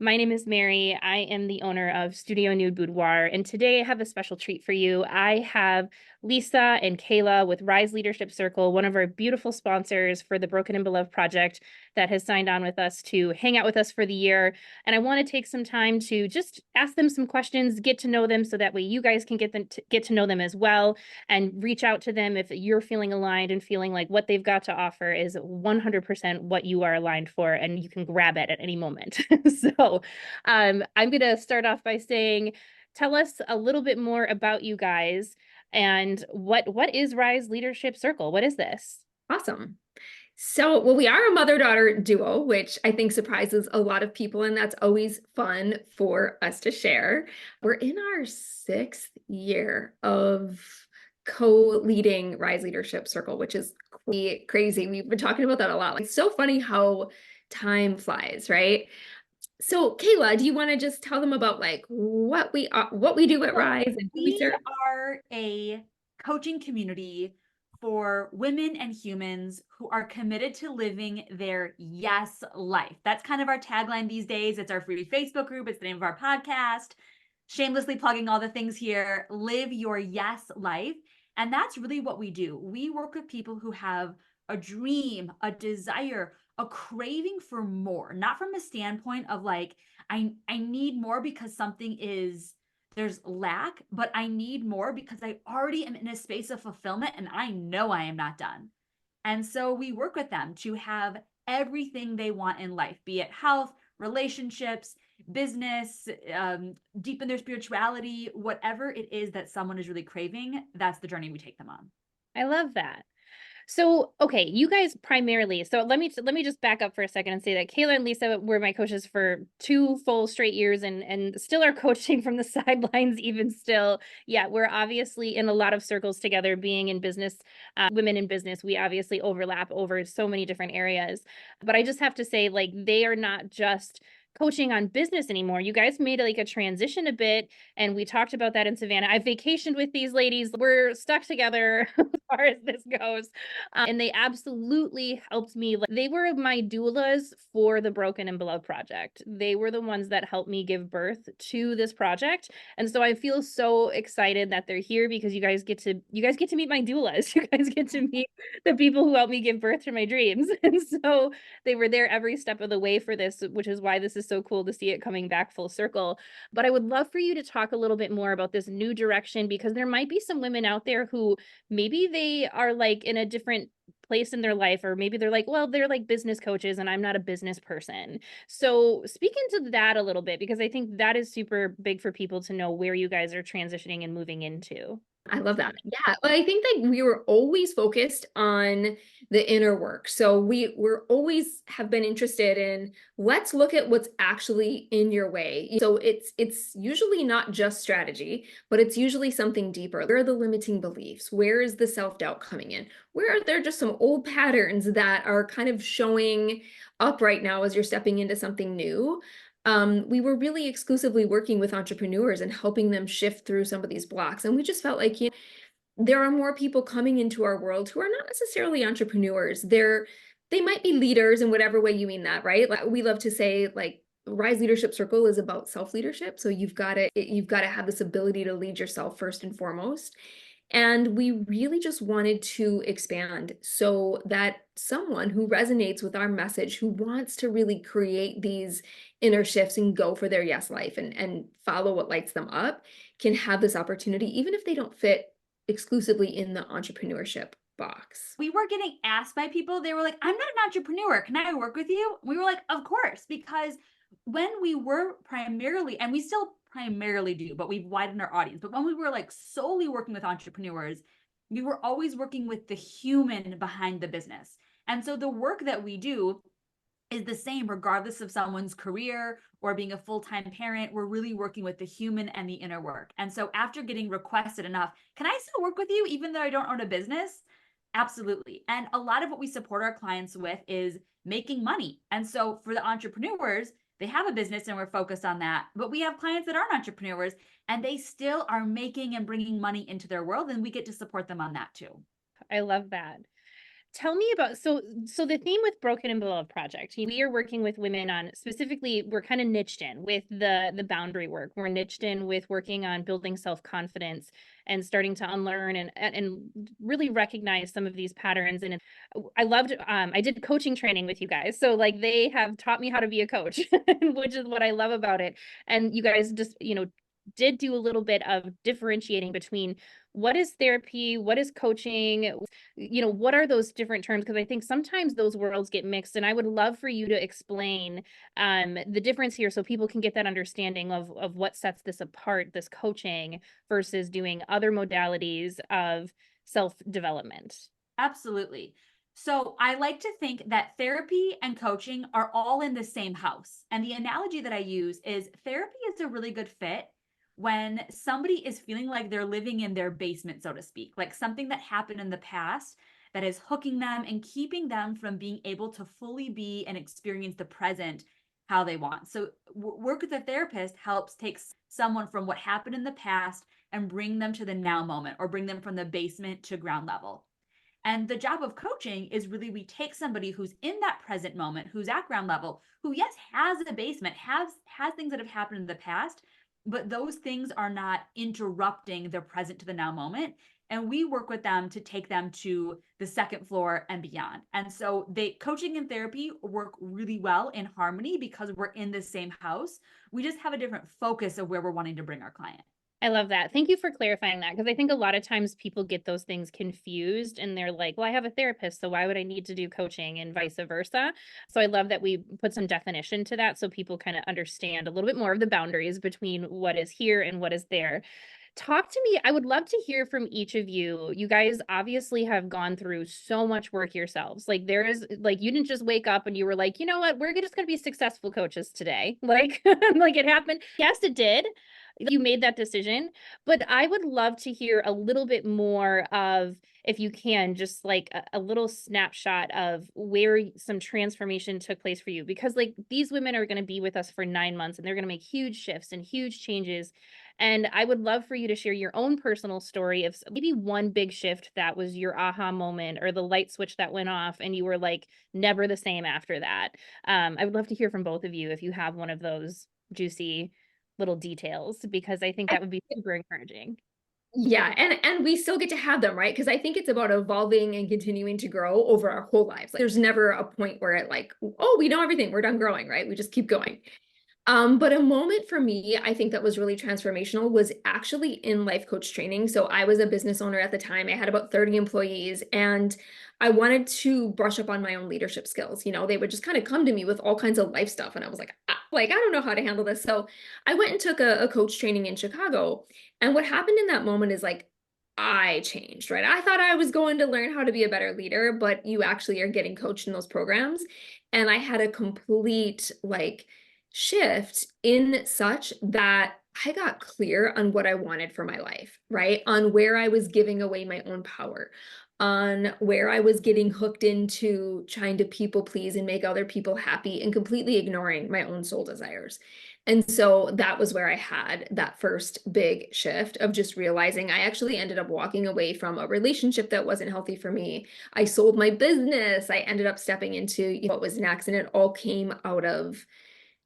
My name is Mary. I am the owner of Studio Nude Boudoir, and today I have a special treat for you. I have Lisa and Kayla with Rise Leadership Circle, one of our beautiful sponsors for the Broken and Beloved project that has signed on with us to hang out with us for the year. And I want to take some time to just ask them some questions, get to know them so that way you guys can get to know them as well and reach out to them if you're feeling aligned and feeling like what they've got to offer is 100% what you are aligned for and you can grab it at any moment. I'm going to start off by saying, tell us a little bit more about you guys and what is Rise Leadership Circle? What is this? Awesome. Well, we are a mother-daughter duo, which I think surprises a lot of people, and that's always fun for us to share. We're in our 6th year of co-leading Rise Leadership Circle, which is crazy. We've been talking about that a lot. Like, it's so funny how time flies, right? So, Kayla, do you want to just tell them about like what we do at So Rise and who we we serve? are a coaching community for women and humans who are committed to living their yes life. That's kind of our tagline these days. It's our free Facebook group. It's the name of our podcast. Shamelessly plugging all the things here. Live your yes life. And that's really what we do. We work with people who have a dream, a desire, a craving for more, not from a standpoint of like, I need more because something is there's lack, but I need more because I already am in a space of fulfillment and I know I am not done. And so we work with them to have everything they want in life, be it health, relationships, business, deepen their spirituality, whatever it is that someone is really craving, that's the journey we take them on. I love that. So, okay, you guys primarily, so let me just back up for a second and say that Kayla and Lisa were my coaches for 2 full straight years and still are coaching from the sidelines even still. Yeah, we're obviously in a lot of circles together being in business, women in business. We obviously overlap over so many different areas. But I just have to say, like, they are not just coaching on business anymore. You guys made like a transition a bit, and we talked about that in Savannah. I vacationed with these ladies. We're stuck together as far as this goes. And they absolutely helped me. They were my doulas for the Broken and Beloved project. They were the ones that helped me give birth to this project. And so I feel so excited that they're here because you guys get to meet my doulas. You guys get to meet the people who helped me give birth to my dreams. And so they were there every step of the way for this, which is why this is so cool to see it coming back full circle. But I would love for you to talk a little bit more about this new direction because there might be some women out there who maybe they are like in a different place in their life, or maybe they're like, well, they're like business coaches and I'm not a business person. So speak into that a little bit because I think that is super big for people to know where you guys are transitioning and moving into. I love that. Yeah. Well, I think that we were always focused on the inner work. So we're always have been interested in let's look at what's actually in your way. So it's usually not just strategy, but it's usually something deeper. Where are the limiting beliefs? Where is the self-doubt coming in? Where are there just some old patterns that are kind of showing up right now as you're stepping into something new? We were really exclusively working with entrepreneurs and helping them shift through some of these blocks. And we just felt like, there are more people coming into our world who are not necessarily entrepreneurs. They might be leaders in whatever way you mean that, right? Like, we love to say like Rise Leadership Circle is about self-leadership. So you've got to have this ability to lead yourself first and foremost. And we really just wanted to expand so that someone who resonates with our message, who wants to really create these inner shifts and go for their yes life and follow what lights them up, can have this opportunity, even if they don't fit exclusively in the entrepreneurship box. We were getting asked by people, they were like, I'm not an entrepreneur. Can I work with you? We were like, of course, because when we were primarily, and we still primarily do, but we've widened our audience. But when we were like solely working with entrepreneurs, we were always working with the human behind the business. And so the work that we do is the same regardless of someone's career or being a full-time parent. We're really working with the human and the inner work. And so after getting requested enough, can I still work with you even though I don't own a business? Absolutely. And a lot of what we support our clients with is making money. And so for the entrepreneurs, they have a business and we're focused on that. But we have clients that aren't entrepreneurs and they still are making and bringing money into their world. And we get to support them on that too. I love that. Tell me about, so the theme with Broken and Beloved Project, we are working with women on, specifically, we're kind of niched in with the boundary work. We're niched in with working on building self-confidence and starting to unlearn and really recognize some of these patterns. And I loved, I did coaching training with you guys. So like they have taught me how to be a coach, which is what I love about it. And you guys just, did do a little bit of differentiating between what is therapy, what is coaching, what are those different terms? Because I think sometimes those worlds get mixed, and I would love for you to explain the difference here so people can get that understanding of what sets this apart, this coaching versus doing other modalities of self-development. Absolutely. So I like to think that therapy and coaching are all in the same house. And the analogy that I use is therapy is a really good fit when somebody is feeling like they're living in their basement, so to speak, like something that happened in the past that is hooking them and keeping them from being able to fully be and experience the present how they want. So work with a therapist helps take someone from what happened in the past and bring them to the now moment, or bring them from the basement to ground level. And the job of coaching is really, we take somebody who's in that present moment, who's at ground level, who, yes, has a basement, has things that have happened in the past, but those things are not interrupting their present to the now moment. And we work with them to take them to the second floor and beyond. And so coaching and therapy work really well in harmony because we're in the same house. We just have a different focus of where we're wanting to bring our client. I love that. Thank you for clarifying that, because I think a lot of times people get those things confused and they're like, well, I have a therapist, so why would I need to do coaching, and vice versa. So I love that we put some definition to that so people kind of understand a little bit more of the boundaries between what is here and what is there. Talk to me. I would love to hear from each of you. You guys obviously have gone through so much work yourselves. Like there is, like, you didn't just wake up and you were like, you know what, we're just going to be successful coaches today. Like, like it happened. Yes, it did. You made that decision, but I would love to hear a little bit more of, if you can, just like a little snapshot of where some transformation took place for you, because like these women are going to be with us for 9 months and they're going to make huge shifts and huge changes. And I would love for you to share your own personal story of maybe one big shift that was your aha moment, or the light switch that went off and you were like never the same after that. I would love to hear from both of you if you have one of those juicy little details, because I think that would be super encouraging. Yeah, and we still get to have them, right? Because I think it's about evolving and continuing to grow over our whole lives. Like, there's never a point where it like, oh, we know everything, we're done growing, right? We just keep going. But a moment for me, I think that was really transformational was actually in life coach training. So I was a business owner at the time. I had about 30 employees, and I wanted to brush up on my own leadership skills. They would just kind of come to me with all kinds of life stuff. And I was like, I don't know how to handle this. So I went and took a coach training in Chicago. And what happened in that moment is like, I changed, right? I thought I was going to learn how to be a better leader, but you actually are getting coached in those programs. And I had a complete like shift in such that I got clear on what I wanted for my life, right? On where I was giving away my own power, on where I was getting hooked into trying to people please and make other people happy and completely ignoring my own soul desires. And so that was where I had that first big shift of just realizing I actually ended up walking away from a relationship that wasn't healthy for me. I sold my business. I ended up stepping into what was next. And it all came out of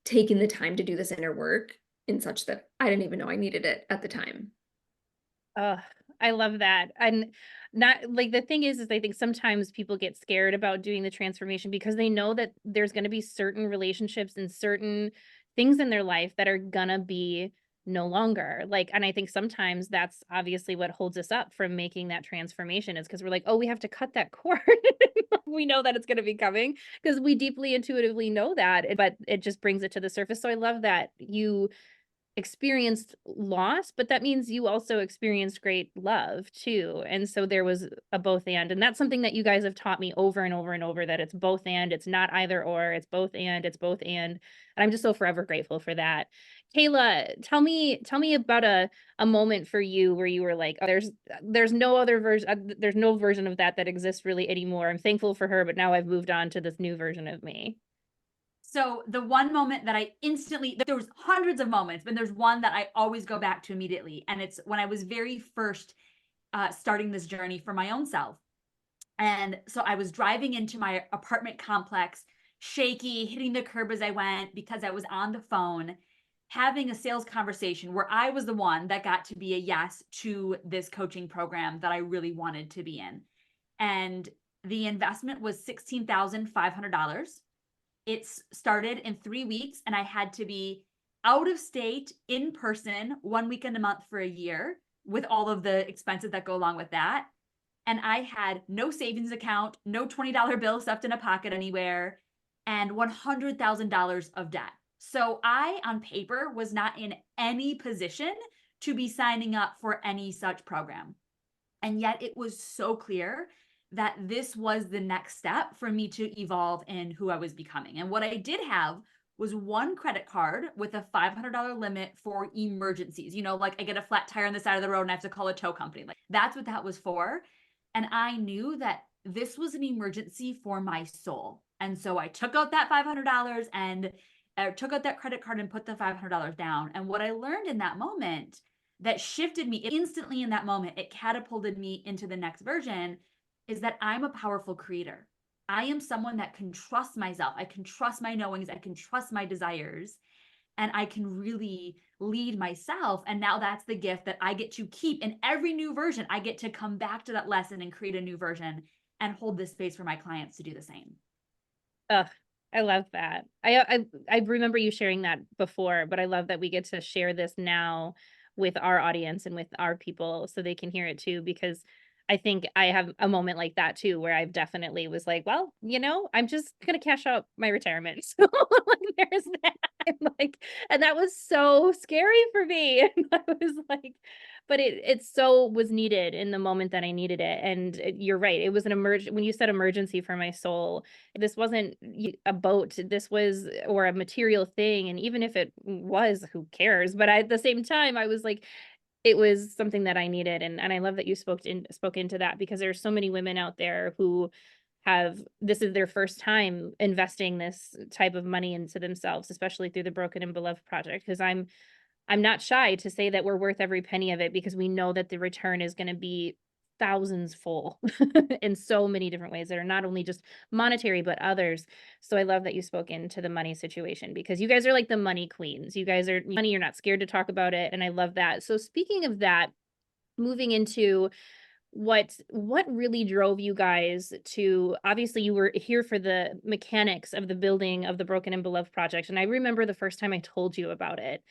taking the time to do this inner work in such that I didn't even know I needed it at the time. Oh, I love that. And not like, the thing is I think sometimes people get scared about doing the transformation because they know that there's going to be certain relationships and certain things in their life that are gonna be no longer. Like, and I think sometimes that's obviously what holds us up from making that transformation, is because we're like, oh, we have to cut that cord. We know that it's going to be coming because we deeply intuitively know that, but it just brings it to the surface. So I love that you experienced loss, but that means you also experienced great love too. And so there was a both and that's something that you guys have taught me over and over and over, that it's both and, it's not either or, it's both and, it's both and I'm just so forever grateful for that. Kayla, tell me about a moment for you where you were like, oh, there's no other version, there's no version of that exists really anymore. I'm thankful for her, but now I've moved on to this new version of me. So the one moment that I instantly, there was hundreds of moments, but there's one that I always go back to immediately. And it's when I was very first starting this journey for my own self. And so I was driving into my apartment complex, shaky, hitting the curb as I went because I was on the phone having a sales conversation where I was the one that got to be a yes to this coaching program that I really wanted to be in. And the investment was $16,500. It started in 3 weeks, and I had to be out of state in person 1 weekend a month for a year with all of the expenses that go along with that. And I had no savings account, no $20 bill stuffed in a pocket anywhere, and $100,000 of debt. So I, on paper, was not in any position to be signing up for any such program. And yet it was so clear that this was the next step for me to evolve in who I was becoming. And what I did have was one credit card with a $500 limit for emergencies. You know, like I get a flat tire on the side of the road and I have to call a tow company. Like that's what that was for. And I knew that this was an emergency for my soul. And so I took out that $500 and took out that credit card and put the $500 down. And what I learned in that moment that shifted me instantly in that moment, it catapulted me into the next version, is that I'm a powerful creator. I am someone that can trust myself. I can trust my knowings. I can trust my desires. And I can really lead myself. And now that's the gift that I get to keep in every new version. I get to come back to that lesson and create a new version and hold this space for my clients to do the same. Ugh, I love that. I remember you sharing that before, but I love that we get to share this now with our audience and with our people so they can hear it too, because I think I have a moment like that too, where I've definitely was like, well, I'm just gonna cash out my retirement. So like there's that. I'm like, and that was so scary for me. And I was like, but it so was needed in the moment that I needed it. And you're right. It was an when you said emergency for my soul, this wasn't a boat, this was, or a material thing. And even if it was, who cares? But at the same time, I was like, it was something that I needed. And I love that you spoke into that, because there's so many women out there who this is their first time investing this type of money into themselves, especially through the Broken and Beloved Project. Because I'm not shy to say that we're worth every penny of it, because we know that the return is going to be thousands full in so many different ways that are not only just monetary, but others. So I love that you spoke into the money situation, because you guys are like the money queens. You guys are money. You're not scared to talk about it. And I love that. So speaking of that, moving into what really drove you guys to, obviously you were here for the mechanics of the building of the Broken and Beloved Project. And I remember the first time I told you about it,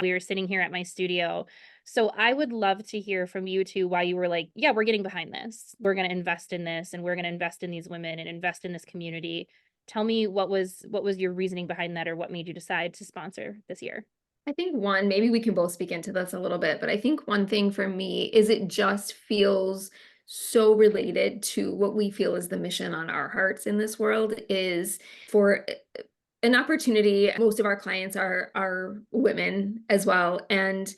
we were sitting here at my studio. So I would love to hear from you two why you were like, yeah, we're getting behind this. We're going to invest in this, and we're going to invest in these women and invest in this community. Tell me what was your reasoning behind that, or what made you decide to sponsor this year? I think one, maybe we can both speak into this a little bit, but I think one thing for me is it just feels so related to what we feel is the mission on our hearts in this world, is for an opportunity. Most of our clients are women as well. And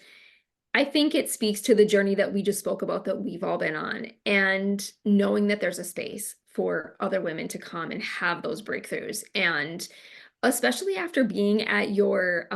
I think it speaks to the journey that we just spoke about that we've all been on, and knowing that there's a space for other women to come and have those breakthroughs. And especially after being at your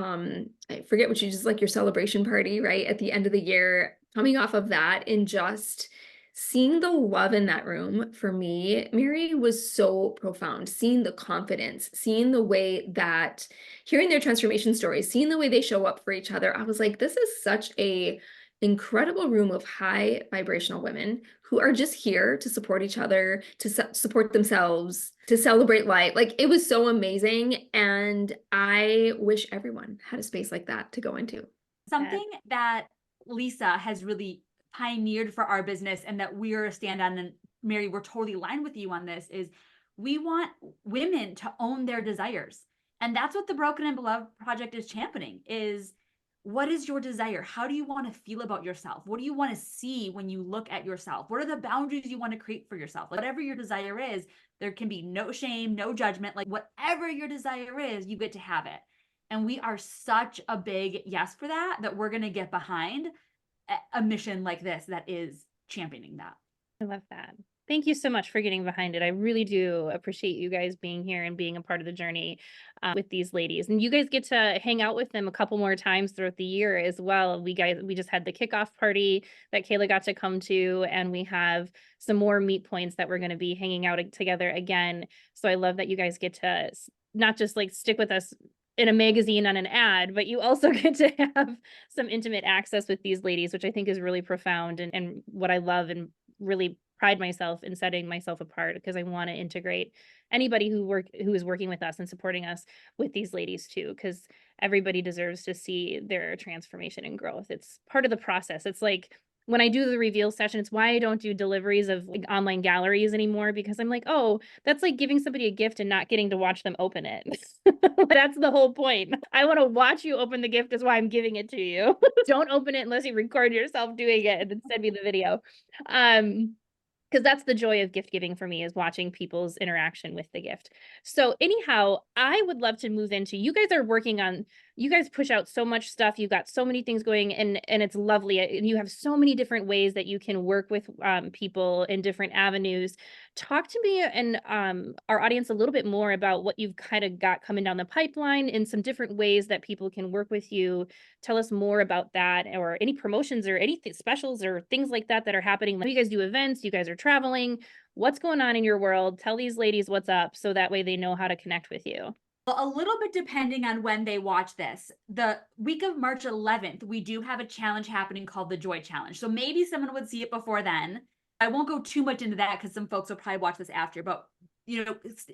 I forget what you just, like, your celebration party, right, at the end of the year, coming off of that and just seeing the love in that room, for me, Mary, was so profound. Seeing the confidence, seeing the way that, hearing their transformation stories, seeing the way they show up for each other, I was like, this is such a incredible room of high vibrational women who are just here to support each other, to support themselves, to celebrate life. Like, it was so amazing. And I wish everyone had a space like that to go into. Something that Lisa has really pioneered for our business, and that we're a stand on, and Mary, we're totally aligned with you on this, is we want women to own their desires. And that's what the Broken and Beloved Project is championing, is what is your desire? How do you want to feel about yourself? What do you want to see when you look at yourself? What are the boundaries you want to create for yourself? Like, whatever your desire is, there can be no shame, no judgment. Like, whatever your desire is, you get to have it. And we are such a big yes for that, that we're going to get behind a mission like this that is championing that. I love that. Thank you so much for getting behind it. I really do appreciate you guys being here and being a part of the journey with these ladies. And you guys get to hang out with them a couple more times throughout the year as well. We just had the kickoff party that Kayla got to come to, and we have some more meet points that we're going to be hanging out together again. So I love that you guys get to not just like stick with us in a magazine on an ad, but you also get to have some intimate access with these ladies, which I think is really profound and what I love and really pride myself in setting myself apart, because I want to integrate anybody who is working with us and supporting us with these ladies too, because everybody deserves to see their transformation and growth. It's part of the process. It's like when I do the reveal session, it's why I don't do deliveries of like online galleries anymore, because I'm like, oh, that's like giving somebody a gift and not getting to watch them open it. That's the whole point. I want to watch you open the gift is why I'm giving it to you. Don't open it unless you record yourself doing it and then send me the video. Because that's the joy of gift giving for me, is watching people's interaction with the gift. So anyhow, I would love to move into, you guys are working on, you guys push out so much stuff. You've got so many things going, and it's lovely. And you have so many different ways that you can work with people in different avenues. Talk to me and our audience a little bit more about what you've kind of got coming down the pipeline and some different ways that people can work with you. Tell us more about that, or any promotions or any specials or things like that that are happening. You guys do events, you guys are traveling. What's going on in your world? Tell these ladies what's up so that way they know how to connect with you. Well, a little bit depending on when they watch this. The week of March 11th, we do have a challenge happening called the Joy Challenge. So maybe someone would see it before then. I won't go too much into that because some folks will probably watch this after, but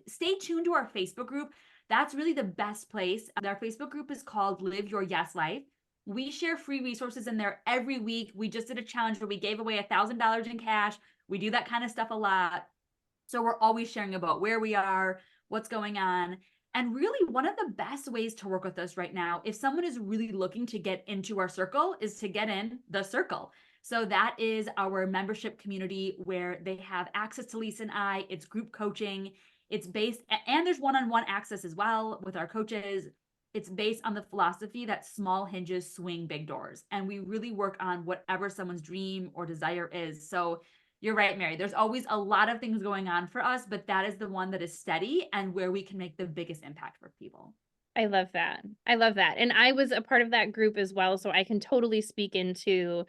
stay tuned to our Facebook group. That's really the best place. Our Facebook group is called Live Your Yes Life. We share free resources in there every week. We just did a challenge where we gave away $1,000 in cash. We do that kind of stuff a lot. So we're always sharing about where we are, what's going on. And really, one of the best ways to work with us right now, if someone is really looking to get into our circle, is to get in the circle. So that is our membership community where they have access to Lisa and I. It's group coaching. It's based, and there's one-on-one access as well with our coaches. It's based on the philosophy that small hinges swing big doors. And we really work on whatever someone's dream or desire is. So you're right, Mary. There's always a lot of things going on for us, but that is the one that is steady and where we can make the biggest impact for people. I love that. I love that. And I was a part of that group as well. So I can totally speak into,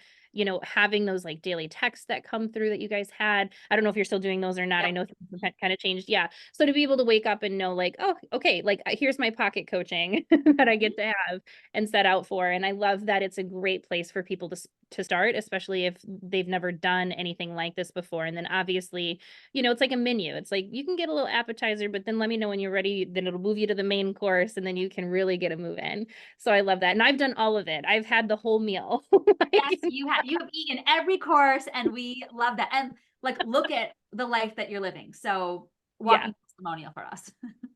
having those like daily texts that come through that you guys had. I don't know if you're still doing those or not. Yep. I know things kind of changed. Yeah. So to be able to wake up and know like, oh, okay, like here's my pocket coaching that I get to have and set out for. And I love that it's a great place for people to start, especially if they've never done anything like this before. And then obviously, it's like a menu. It's like you can get a little appetizer, but then let me know when you're ready. Then it'll move you to the main course, and then you can really get a move in. So I love that. And I've done all of it. I've had the whole meal. Yes, you have eaten every course, and we love that. And like, look at the life that you're living. So walking testimonial for us.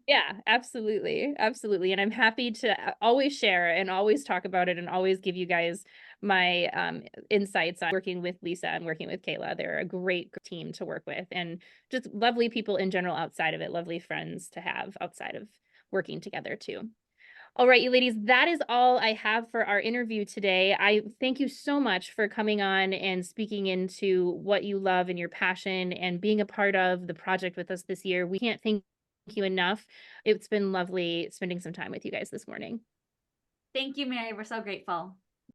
Yeah, absolutely. Absolutely. And I'm happy to always share and always talk about it and always give you guys my insights on working with Lisa and working with Kayla. They're a great team to work with, and just lovely people in general outside of it, lovely friends to have outside of working together too. All right, you ladies, that is all I have for our interview today. I thank you so much for coming on and speaking into what you love and your passion and being a part of the project with us this year. We can't thank you enough. It's been lovely spending some time with you guys this morning. Thank you, Mary. We're so grateful.